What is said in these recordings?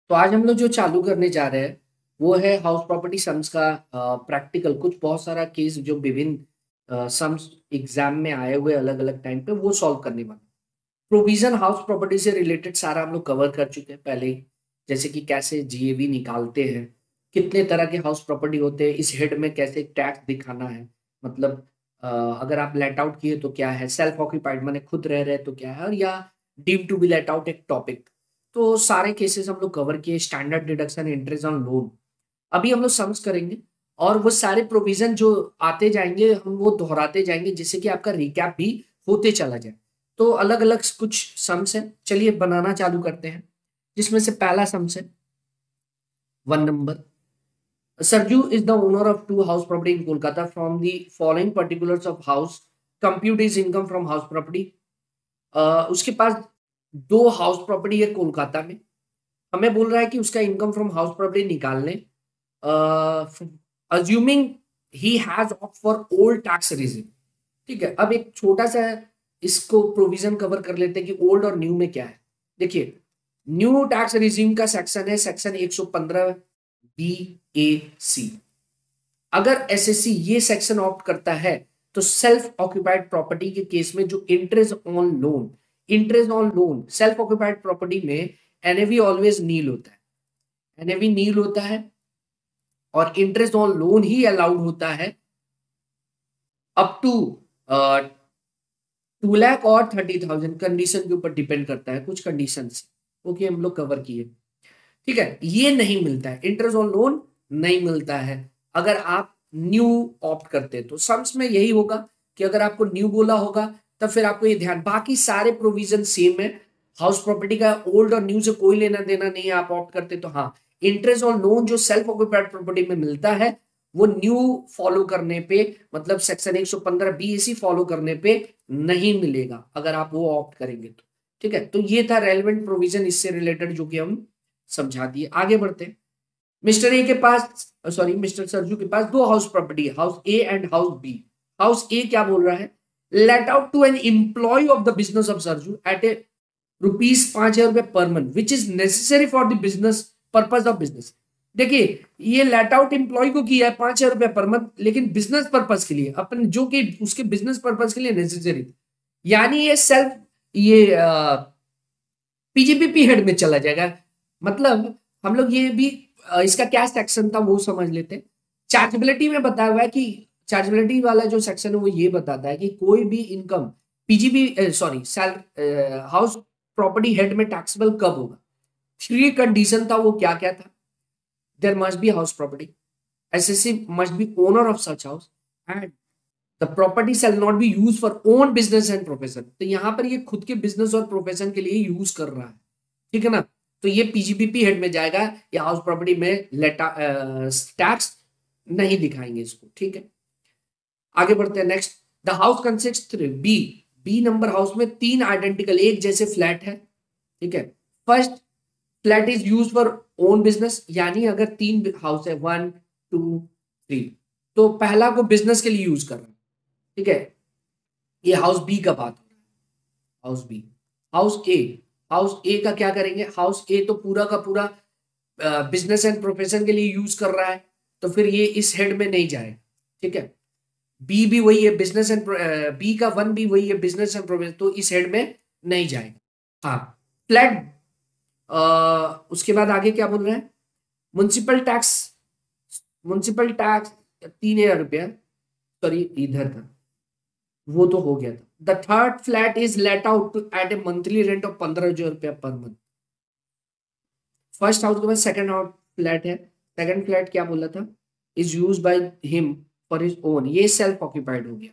तो आज हम लोग जो चालू करने जा रहे हैं वो है हाउस प्रॉपर्टी सम्स का प्रैक्टिकल। कुछ बहुत सारा केस जो विभिन्न सम्स एग्जाम में आए हुए अलग अलग टाइम पे वो सॉल्व करने वाले। प्रोविजन हाउस प्रॉपर्टी से रिलेटेड सारा हम लोग कवर कर चुके हैं पहले ही, जैसे कि कैसे जीएवी निकालते हैं, कितने तरह के हाउस प्रॉपर्टी होते हैं, इस हेड में कैसे टैक्स दिखाना है, मतलब अगर आप लेट आउट किए तो क्या है, सेल्फ ऑक्यूपाइड माने खुद रह रहे तो क्या है, और या deem to be let out एक टॉपिक। तो सारे केसेस हम लोग कवर किए, standard deduction, interest on loan. अभी हम लोग सम्स करेंगे और वो सारे प्रोविजन जो आते जाएंगे हम वो दोहराते जाएंगे, जिससे कि आपका रिकैप भी होते चला जाए। तो अलग अलग कुछ सम्स हैं, चलिए बनाना चालू करते हैं। जिसमें से पहला सम्स है 1 number. Sarju is the owner of two house property in Kolkata. From the following particulars of house, compute his income from house property. उसके पास दो हाउस प्रॉपर्टी है कोलकाता में। हमें बोल रहा है कि उसका इनकम फ्रॉम हाउस प्रॉपर्टी निकाल लें, assuming he has opt for old tax regime. ठीक है, अब एक छोटा सा इसको प्रोविजन कवर कर लेते हैं कि ओल्ड और न्यू में क्या है। देखिए, न्यू टैक्स रिजीम का सेक्शन है सेक्शन 115 बी ए सी। अगर एसएससी ये सेक्शन ऑप्ट करता है तो सेल्फ ऑक्यूपाइड प्रॉपर्टी के केस में जो interest on loan self occupied property में एनएवी ऑलवेज नील होता है। एनएवी नील होता है और interest on loan he allowed होता है अप टू 2 लाख और 30,000। कंडीशन के ऊपर डिपेंड करता है, कुछ कंडीशन ओके हम लोग कवर किए। ठीक है, ये नहीं मिलता है, इंटरेस्ट ऑन लोन नहीं मिलता है अगर आप न्यू ऑप्ट करते हैं। तो सम्स में यही होगा कि अगर आपको न्यू बोला होगा तब फिर आपको ये ध्यान, बाकी सारे प्रोविजन सेम है। हाउस प्रॉपर्टी का ओल्ड और न्यू से कोई लेना देना नहीं है, आप ऑप्ट करते तो हाँ, इंटरेस्ट ऑन लोन जो सेल्फ ऑक्यूपाइड प्रॉपर्टी में मिलता है वो न्यू फॉलो करने पे, मतलब सेक्शन 115 बीएसी फॉलो करने पे नहीं मिलेगा अगर आप वो ऑप्ट करेंगे तो। ठीक है, तो ये था रेलेवेंट प्रोविजन इससे रिलेटेड जो कि हम समझा दिए। आगे बढ़ते हैं। मिस्टर ए के पास, सॉरी मिस्टर सरजू के पास दो हाउस प्रॉपर्टी है, house A and house B. House A क्या बोल रहा है, let out to an employee of the business of Sarju at a ₹5,000 per month which is necessary for the business purpose of business. देखिए, ये let out employ को किया है ₹5,000 per month, लेकिन बिजनेस पर्पज के लिए, अपन जो कि उसके बिजनेस पर्पज के लिए नेसेसरी, यानी ये सेल्फ ये पीजीपीपी हेड में चला जाएगा। मतलब हम लोग ये भी इसका क्या सेक्शन था वो समझ लेते हैं। चार्जेबिलिटी में बताया हुआ है कि चार्जेबिलिटी वाला जो सेक्शन है वो ये बताता है कि कोई भी income PGB sorry house property head में टैक्सेबल कब होगा। 3 कंडीशन था, वो क्या क्या था। There must be house property, assessee must be owner of such house, and the property shall not be use for own business and profession. तो यहाँ पर ये खुद के बिजनेस और प्रोफेशन के लिए यूज कर रहा है, ठीक है ना। तो ये पीजीपीपी हेड में जाएगा, या हाउस प्रॉपर्टी में टैक्स नहीं दिखाएंगे इसको। ठीक है, आगे बढ़ते हैं। Next, the house consist B B number house में 3 आइडेंटिकल एक जैसे फ्लैट है। ठीक है, first flat is use for own business, यानी अगर 3 हाउस है 1 2 3 तो पहला को बिजनेस के लिए यूज कर रहा है। ठीक है, ये हाउस बी का बात हो रहा है। हाउस बी, हाउस ए का क्या करेंगे, हाउस ए तो पूरा का पूरा बिजनेस एंड प्रोफेशन के लिए यूज कर रहा है, तो फिर ये इस हेड में नहीं जाएगा। ठीक है, बी भी वही है बिजनेस एंड बी का 1 भी वही है बिजनेस एंड प्रोफेशन, तो इस हेड में नहीं जाएगा। हाँ, फ्लैट उसके बाद आगे क्या बोल रहे हैं, म्युनिसिपल टैक्स 3,000 रुपया, सॉरी इधर था वो तो हो गया था। The third flat is let out to at a monthly rent of 15,000 रुपया पर मंथ। फर्स्ट हाउस के बाद सेकंड हाउस फ्लैट है, सेकंड फ्लैट क्या बोला था, is use by him for his own, ये सेल्फ ऑक्यूपाइड हो गया।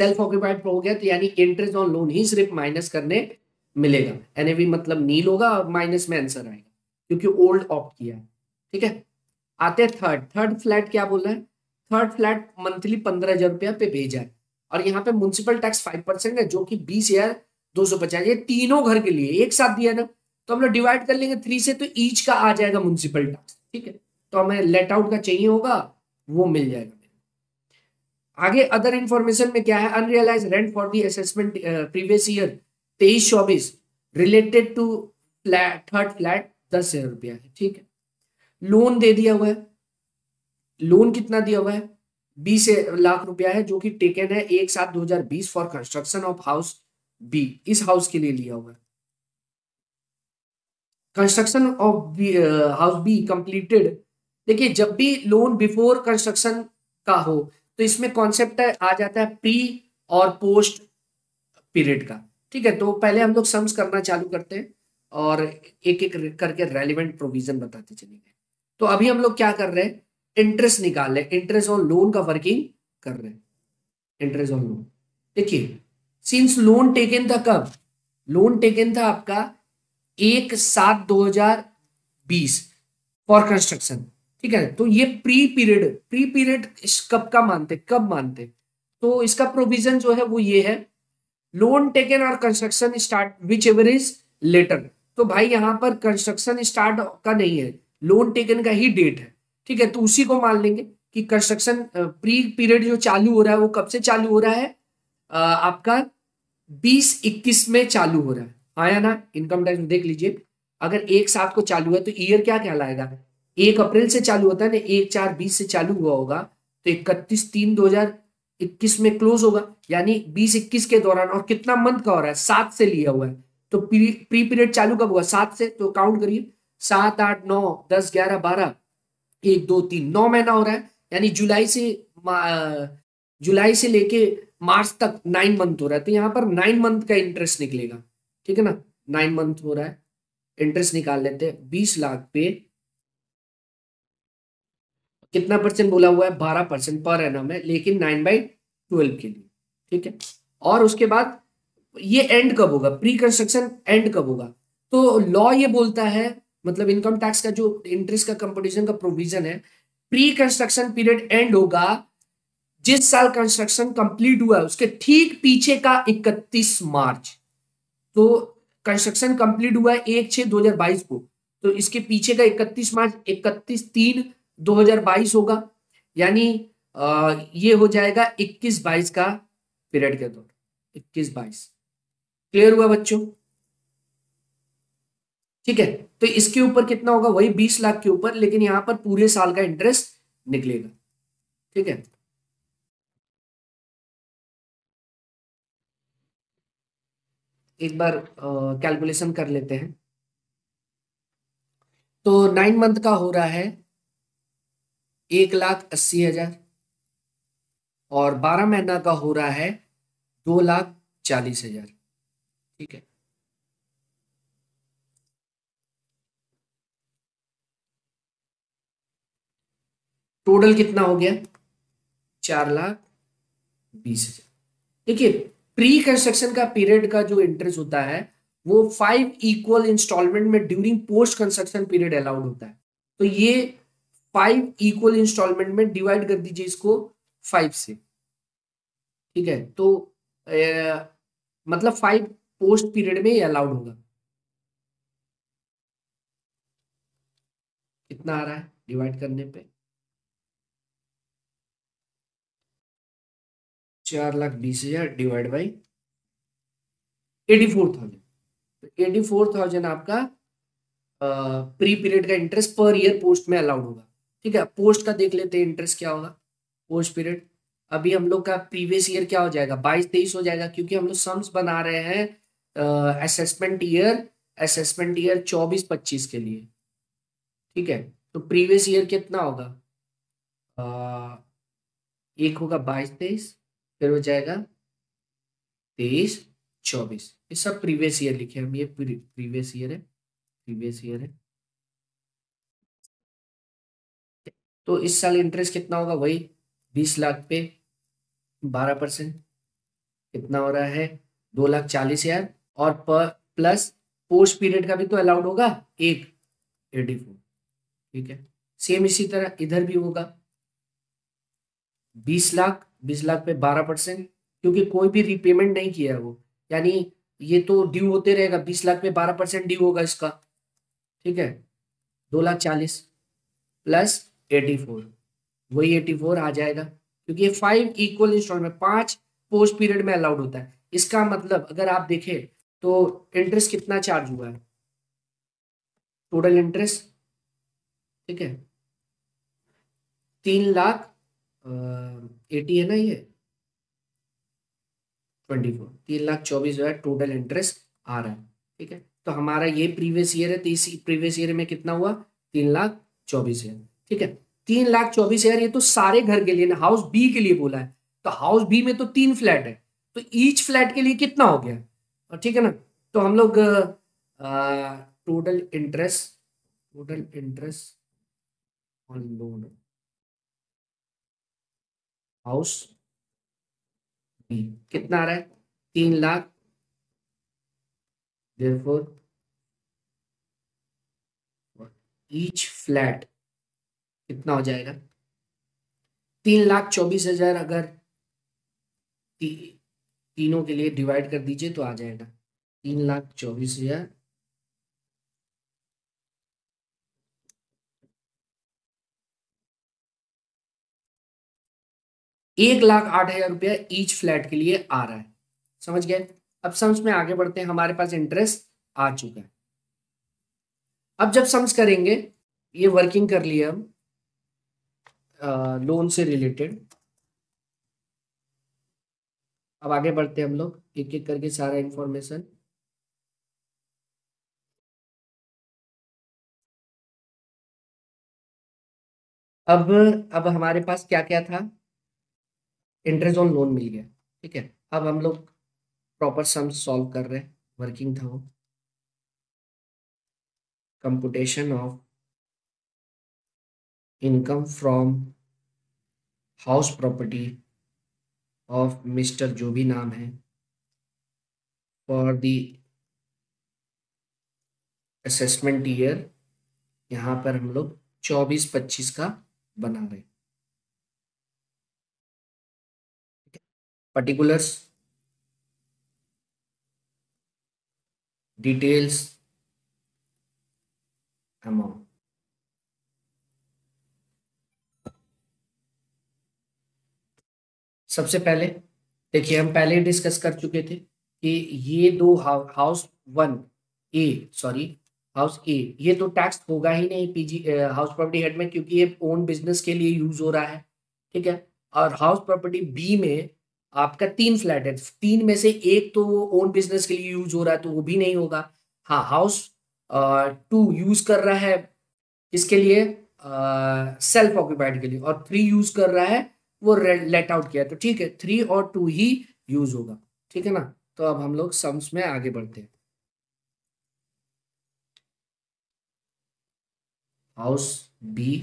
सेल्फ ऑक्यूपाइड हो गया तो यानी इंटरेस्ट ऑन लोन ही सिर्फ माइनस करने मिलेगा, एनएवी मतलब नील होगा और माइनस में आंसर आएगा क्योंकि ओल्ड ऑप्ट किया है। ठीक है, आते हैं थर्ड फ्लैट क्या बोल रहा है, थर्ड फ्लैट मंथली 15,000 रुपया पे भेजा है, और यहाँ पे म्युनिसिपल टैक्स 5% है जो कि 20,250, ये तीनों घर के लिए एक साथ दिया ना, तो हम लोग डिवाइड कर लेंगे 3 से, तो ईच का आ जाएगा म्युनिसिपल टैक्स। ठीक है, तो हमें लेट आउट का चाहिए होगा, वो मिल जाएगा। आगे अदर इंफॉर्मेशन में क्या है, unrealised rent for the assessment previous year 23-24 related to flat third flat 10,000 रुपया है, ठीक है। लोन दे दिया हुआ है, लोन कितना दिया हुआ है, 20 लाख रुपया है, जो कि टेकन है 1/7/2020 for construction of house B, इस हाउस के लिए लिया हुआ है। Construction of house B completed, देखिए जब भी लोन बिफोर कंस्ट्रक्शन का हो तो इसमें कॉन्सेप्ट आ जाता है प्री और पोस्ट पीरियड का, ठीक है। तो पहले हम लोग सम्स करना चालू करते हैं और एक एक करके रेलिवेंट प्रोविजन बताते चलेंगे। तो अभी हम लोग क्या कर रहे हैं, इंटरेस्ट निकाल रहे हैं, इंटरेस्ट ऑन लोन का वर्किंग कर रहे हैं, इंटरेस्ट ऑन लोन। देखिए सिंस लोन टेकन था कब, लोन टेकन था आपका 1/7/2020 फॉर कंस्ट्रक्शन, ठीक है। तो ये प्री पीरियड कब का मानते, कब मानते, तो इसका प्रोविजन जो है वो ये है, लोन टेकन और construction start whichever is later. तो भाई यहाँ पर कंस्ट्रक्शन स्टार्ट का नहीं है, लोन टेकन का ही डेट है, ठीक है। तो उसी को मान लेंगे कि कंस्ट्रक्शन प्री पीरियड जो चालू हो रहा है वो कब से चालू हो रहा है, आपका 2021 में चालू हो रहा है, हाँ या ना। इनकम टैक्स देख लीजिए, अगर 1/7 को चालू है तो ईयर क्या कहलाएगा, 1 अप्रैल से चालू होता है ना, 1/4/20 से चालू हुआ होगा तो 31/3/2021 में क्लोज होगा, यानी 2021 के दौरान। और कितना मंथ का हो रहा है, 7 से लिया हुआ है, तो प्री पीरियड चालू कब हुआ, 7 से। तो काउंट करिए, 7, 8, 9, 10, 11, 12, 1, 2, 3, 9 महीना हो रहा है, यानी जुलाई से लेके मार्च तक 9 मंथ हो रहा है। तो यहाँ पर 9 मंथ का इंटरेस्ट निकलेगा, ठीक है ना। 9 मंथ हो रहा है, इंटरेस्ट निकाल लेते हैं। 20 लाख पे कितना परसेंट बोला हुआ है, 12% पर एनम है, लेकिन 9/12 के लिए, ठीक है। और उसके बाद ये एंड कब होगा, प्री कंस्ट्रक्शन एंड कब होगा, तो लॉ ये बोलता है, मतलब इनकम टैक्स का जो इंटरेस्ट का कंपटीशन का प्रोविजन है, प्री कंस्ट्रक्शन पीरियड एंड होगा जिस साल कंस्ट्रक्शन कंप्लीट हुआ है उसके ठीक पीछे का 31 मार्च। तो कंस्ट्रक्शन कंप्लीट हुआ है 1/6/2022 को, तो इसके पीछे का 31 मार्च 31/3/2022 होगा, यानी ये हो जाएगा 21-22 का पीरियड के दौरान, 21-22। क्लियर हुआ बच्चों, ठीक है। तो इसके ऊपर कितना होगा, वही 20 लाख के ऊपर, लेकिन यहां पर पूरे साल का इंटरेस्ट निकलेगा, ठीक है। एक बार कैलकुलेशन कर लेते हैं। तो 9 मंथ का हो रहा है 1,80,000 और 12 महीना का हो रहा है 2,40,000, ठीक है। टोटल कितना हो गया, 4,20,000। देखिए प्री कंस्ट्रक्शन का पीरियड का जो इंटरेस्ट होता है वो 5 इक्वल इंस्टॉलमेंट में during post construction period allowed होता है। तो ये 5 इक्वल इंस्टॉलमेंट में डिवाइड कर दीजिए इसको 5 से, ठीक है। तो मतलब 5 पोस्ट पीरियड में ये अलाउड होगा। कितना आ रहा है डिवाइड करने पे, 4,20,000 डिवाइड बाई 84,000। तो 84,000 आपका प्री पीरियड का इंटरेस्ट पर ईयर पोस्ट में अलाउड होगा, ठीक है। पोस्ट का देख लेते हैं इंटरेस्ट क्या होगा, पोस्ट पीरियड। अभी हम लोग का प्रीवियस ईयर क्या हो जाएगा, 22-23 हो जाएगा, क्योंकि हम लोग सम्स बना रहे हैं असेसमेंट ईयर 24-25 के लिए, ठीक है। तो प्रीवियस ईयर कितना होगा, एक होगा 22-23, फिर हो जाएगा 23-24, ये सब प्रीवियस ईयर लिखे हम, ये प्रीवियस ईयर है, प्रीवियस ईयर है। तो इस साल इंटरेस्ट कितना होगा, वही 20 लाख पे 12%, कितना हो रहा है 2,40,000, और प्लस पोस्ट पीरियड का भी तो अलाउड होगा 84, ठीक है। सेम इसी तरह इधर भी होगा 20 लाख पे 12%, क्योंकि कोई भी रिपेमेंट नहीं किया है वो, यानी ये तो ड्यू होते रहेगा, 20 लाख पे 12% ड्यू होगा इसका, ठीक है। 2,40,000 प्लस 84, वही 84 आ जाएगा, क्योंकि ये 5 इक्वल इंस्टॉलमेंट 5 पोस्ट पीरियड में अलाउड होता है। इसका मतलब अगर आप देखें तो इंटरेस्ट कितना चार्ज हुआ है, टोटल इंटरेस्ट, ठीक है, 3 लाख 80 है ना, ये 24, 3,24,000 टोटल इंटरेस्ट आ रहा है, ठीक है। तो हमारा ये प्रीवियस ईयर है, तो इसी प्रीवियस ईयर में कितना हुआ, 3,24,000, ठीक है। 3,24,000 ये तो सारे घर के लिए ना, हाउस बी के लिए बोला है, तो हाउस बी में तो 3 फ्लैट है, तो ईच फ्लैट के लिए कितना हो गया, ठीक है ना। तो हम लोग total interest on loan house B कितना आ रहा है, 3 लाख, therefore ईच फ्लैट कितना हो जाएगा, 3,24,000 अगर ती, तीनों के लिए डिवाइड कर दीजिए तो आ जाएगा 3,24,000 1,08,000 रुपया ईच फ्लैट के लिए आ रहा है, समझ गए। अब सम्स में आगे बढ़ते हैं, हमारे पास इंटरेस्ट आ चुका है। अब जब सम्स करेंगे, ये वर्किंग कर लिया हम लोन से रिलेटेड। अब आगे बढ़ते हैं हम लोग एक एक करके सारा इंफॉर्मेशन। अब हमारे पास क्या क्या था, इंटरेस्ट ऑन लोन मिल गया, ठीक है। अब हम लोग प्रॉपर सम सॉल्व कर रहे हैं, वर्किंग था वो, computation of income from house property of mister जो भी नाम है फॉर द असेसमेंट ईयर, यहाँ पर हम लोग 24-25 का बना रहे हैं, पर्टिकुलर्स, डिटेल्स, अमाउंट। सबसे पहले देखिए, हम पहले ही डिस्कस कर चुके थे कि ये दो हाउस वन ए, सॉरी हाउस ए, ये तो टैक्स होगा ही नहीं पीजी हाउस प्रॉपर्टी हेड में, क्योंकि ये ओन बिजनेस के लिए यूज हो रहा है, ठीक है। और हाउस प्रॉपर्टी बी में आपका 3 फ्लैट है, 3 में से एक तो ओन बिजनेस के लिए यूज हो रहा है, तो वो भी नहीं होगा। हाँ, हाउस 2 यूज कर रहा है इसके लिए, सेल्फ ऑक्यूपाइड के लिए, और 3 यूज कर रहा है, वो लेट आउट किया, तो ठीक है, 3 और 2 ही यूज होगा, ठीक है ना। तो अब हम लोग सम्स में आगे बढ़ते हैं। हाउस बी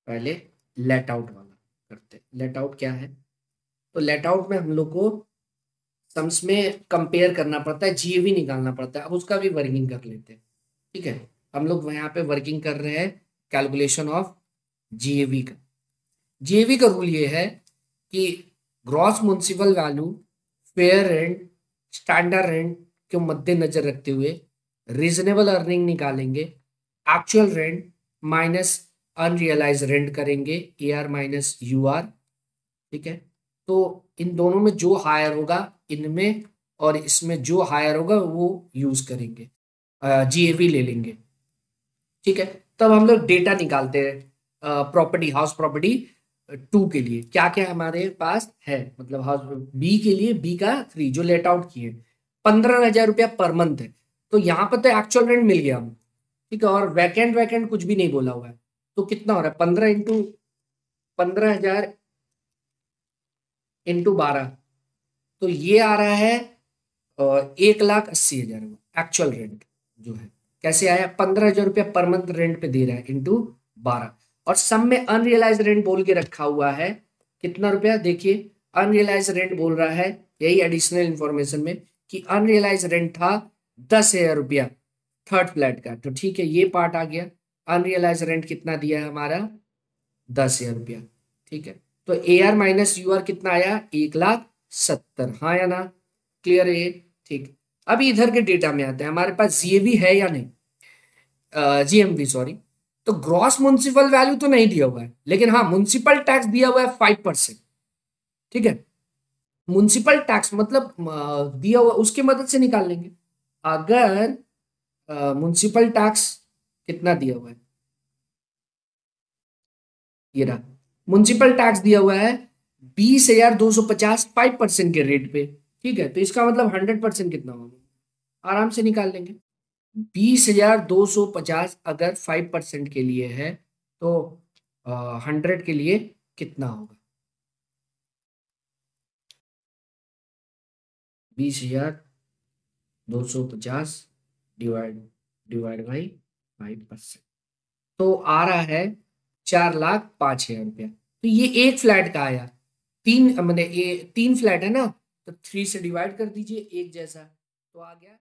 पहले लेट आउट वाला करते हैं। लेट आउट क्या है, तो लेट आउट में हम लोग को सम्स में कंपेयर करना पड़ता है, जीएवी निकालना पड़ता है। अब उसका भी वर्किंग कर लेते हैं, ठीक है। हम लोग यहाँ पे वर्किंग कर रहे हैं कैलकुलेशन ऑफ जीएवी का। जीएवी का रूल ये है कि gross municipal value, fair rent, standard rent को मद्देनजर रखते हुए रीजनेबल अर्निंग निकालेंगे, actual rent minus unrealised rent करेंगे, A R minus U R, ठीक है। तो इन दोनों में जो हायर होगा इनमें, और इसमें जो हायर होगा वो यूज करेंगे, जीएवी ले लेंगे, ठीक है। तब हम लोग डेटा निकालते हैं प्रॉपर्टी, हाउस प्रॉपर्टी 2 के लिए क्या क्या हमारे पास है, मतलब हाउस बी के लिए, बी का 3 जो लेट आउट किए, 15,000 रुपया पर मंथ है। तो यहाँ पर तो एक्चुअल रेंट मिल गया हम, ठीक है, और वैकेंट वैकेंट कुछ भी नहीं बोला हुआ है, तो कितना हो रहा है, 15,000 × 12, तो ये आ रहा है 1,80,000 एक्चुअल रेंट जो है। कैसे आया, 15,000 रुपया पर मंथ रेंट पे दे रहा है × 12, और सब में अनरियलाइज रेंट बोल के रखा हुआ है कितना रुपया, देखिए अनरियलाइज रेंट बोल रहा है, यही एडिशनल इंफॉर्मेशन में, कि अनरियलाइज रेंट था 10,000 रुपया थर्ड फ्लैट का, तो ठीक है, ये पार्ट आ गया। अनरियलाइज रेंट कितना दिया है हमारा, 10,000 रुपया, ठीक है। तो A R minus U R कितना आया, 1,70,000, हाँ या ना, क्लियर है ये, ठीक। अभी इधर के डेटा में आते हैं, हमारे पास जीएवी है या नहीं, जीएमवी सॉरी। तो ग्रॉस म्युनिसिपल वैल्यू तो नहीं दिया हुआ है, लेकिन हाँ म्युनिसिपल टैक्स दिया हुआ है 5%, ठीक है। म्युनिसिपल टैक्स मतलब दिया हुआ, उसकी मदद से निकाल लेंगे, अगर म्युनिसिपल टैक्स कितना दिया हुआ है, ये रहा, म्युनिसिपल टैक्स दिया हुआ है 20,250 5% के रेट पे, ठीक है, तो इसका मतलब 100% कितना होगा, आराम से निकाल लेंगे। 20,250 अगर 5% के लिए है तो 100 के लिए कितना होगा, 20,250 डिवाइड डिवाइड बाई 5%, तो आ रहा है 4,05,000 रुपया। तो ये एक फ्लैट का आया, तीन मैंने ये तीन फ्लैट है ना, तो 3 से डिवाइड कर दीजिए एक जैसा, तो आ गया